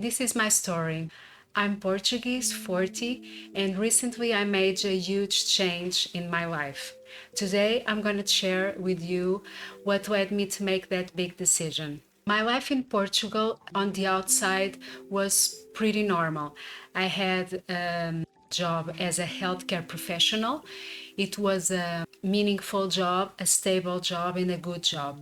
This is my story. I'm Portuguese, 40, and recently I made a huge change in my life. Today I'm going to share with you what led me to make that big decision. My life in Portugal on the outside was pretty normal. I had a job as a healthcare professional. It was a meaningful job, a stable job, and a good job.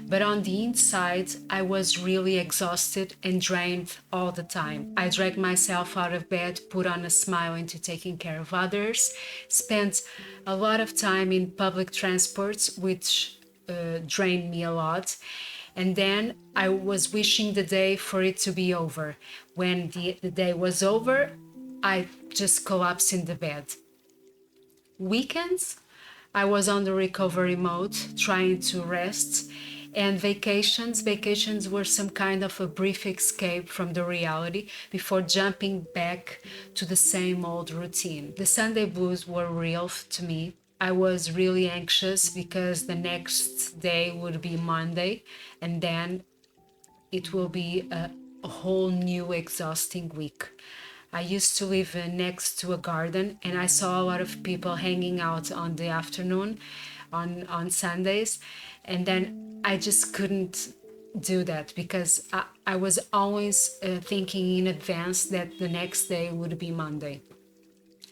But on the inside, I was really exhausted and drained all the time. I dragged myself out of bed, put on a smile into taking care of others, spent a lot of time in public transports, which drained me a lot. And then I was wishing the day for it to be over. When the day was over, I just collapsed in the bed. Weekends, I was on the recovery mode, trying to rest. And vacations were some kind of a brief escape from the reality before jumping back to the same old routine. The Sunday blues were real to me. I was really anxious because the next day would be Monday, and then it will be a whole new exhausting week. I used to live next to a garden, and I saw a lot of people hanging out on the afternoon on Sundays, and then I just couldn't do that because I was always thinking in advance that the next day would be Monday,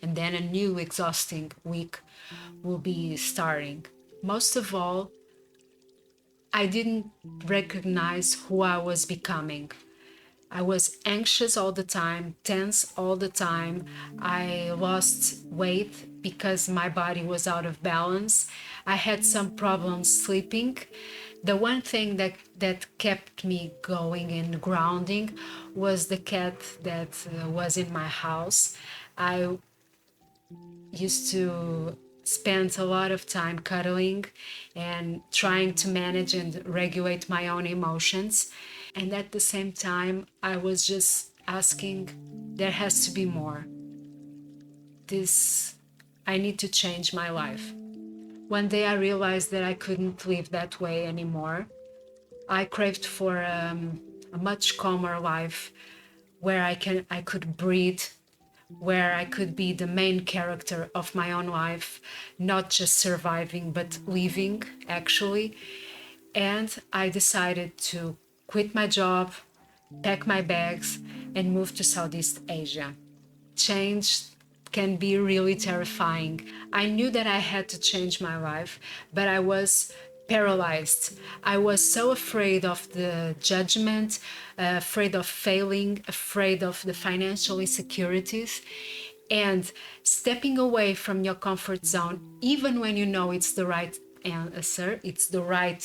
and then a new exhausting week will be starting. Most of all, I didn't recognize who I was becoming. I was anxious all the time, tense all the time. I lost weight because my body was out of balance. I had some problems sleeping. The one thing that kept me going and grounding was the cat that was in my house. I used to spend a lot of time cuddling and trying to manage and regulate my own emotions. And at the same time, I was just asking, there has to be more. This, I need to change my life. One day I realized that I couldn't live that way anymore. I craved for a much calmer life where I could breathe, where I could be the main character of my own life, not just surviving, but living actually. And I decided to quit my job, pack my bags, and move to Southeast Asia. Change can be really terrifying. I knew that I had to change my life, but I was paralyzed. I was so afraid of the judgment, afraid of failing, afraid of the financial insecurities. And stepping away from your comfort zone, even when you know it's the right answer, it's the right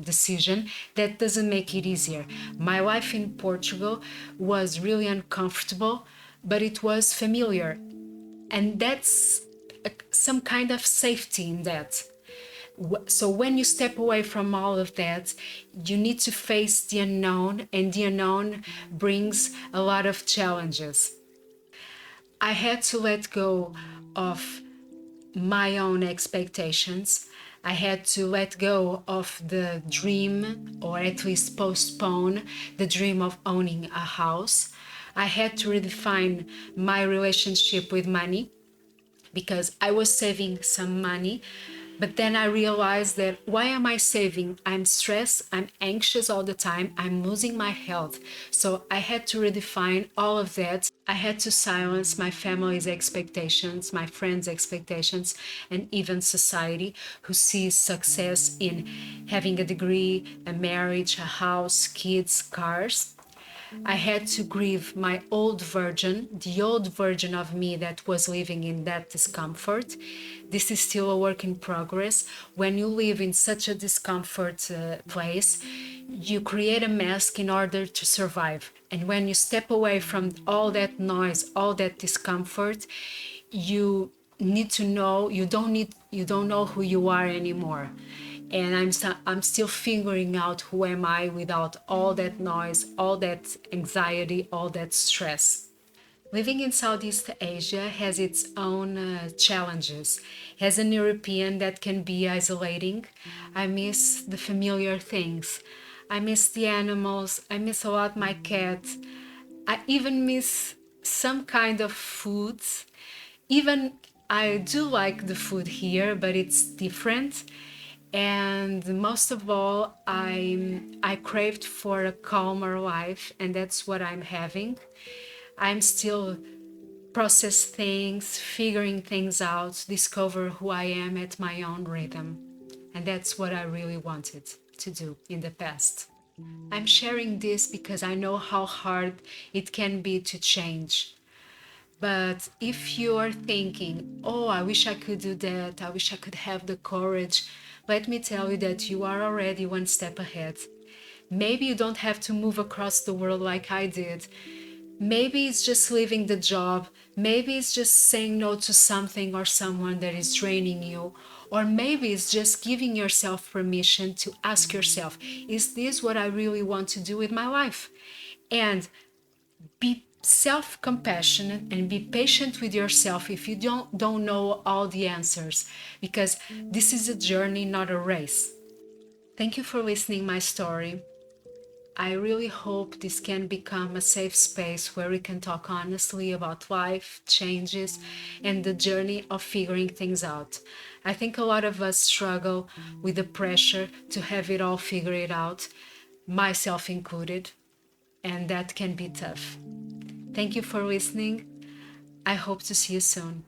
decision, that doesn't make it easier. My life in Portugal was really uncomfortable, but it was familiar. And that's some kind of safety in that. So when you step away from all of that, you need to face the unknown, and the unknown brings a lot of challenges. I had to let go of my own expectations. I had to let go of the dream, or at least postpone the dream of owning a house. I had to redefine my relationship with money because I was saving some money. But then I realized that why am I saving? I'm stressed, I'm anxious all the time, I'm losing my health. So I had to redefine all of that. I had to silence my family's expectations, my friends' expectations, and even society, who sees success in having a degree, a marriage, a house, kids, cars. I had to grieve my old version, the old version of me that was living in that discomfort. This is still a work in progress. When you live in such a discomfort place, you create a mask in order to survive. And when you step away from all that noise, all that discomfort, you need to know you don't know who you are anymore. And I'm still figuring out who am I without all that noise, all that anxiety, all that stress. Living in Southeast Asia has its own challenges. As an European, that can be isolating. I miss the familiar things. I miss the animals. I miss a lot my cat. I even miss some kind of foods. Even I do like the food here, but it's different. And most of all, I craved for a calmer life, and that's what I'm having. I'm still process things, figuring things out, discover who I am at my own rhythm. And that's what I really wanted to do in the past. I'm sharing this because I know how hard it can be to change. But if you are thinking, oh, I wish I could do that, I wish I could have the courage, let me tell you that you are already one step ahead. Maybe you don't have to move across the world like I did. Maybe it's just leaving the job. Maybe it's just saying no to something or someone that is draining you. Or maybe it's just giving yourself permission to ask yourself, is this what I really want to do with my life? And be self-compassionate and be patient with yourself if you don't know all the answers, because this is a journey, not a race. Thank you for listening my story. I really hope this can become a safe space where we can talk honestly about life, changes, and the journey of figuring things out. I think a lot of us struggle with the pressure to have it all figured out, myself included, and that can be tough. Thank you for listening. I hope to see you soon.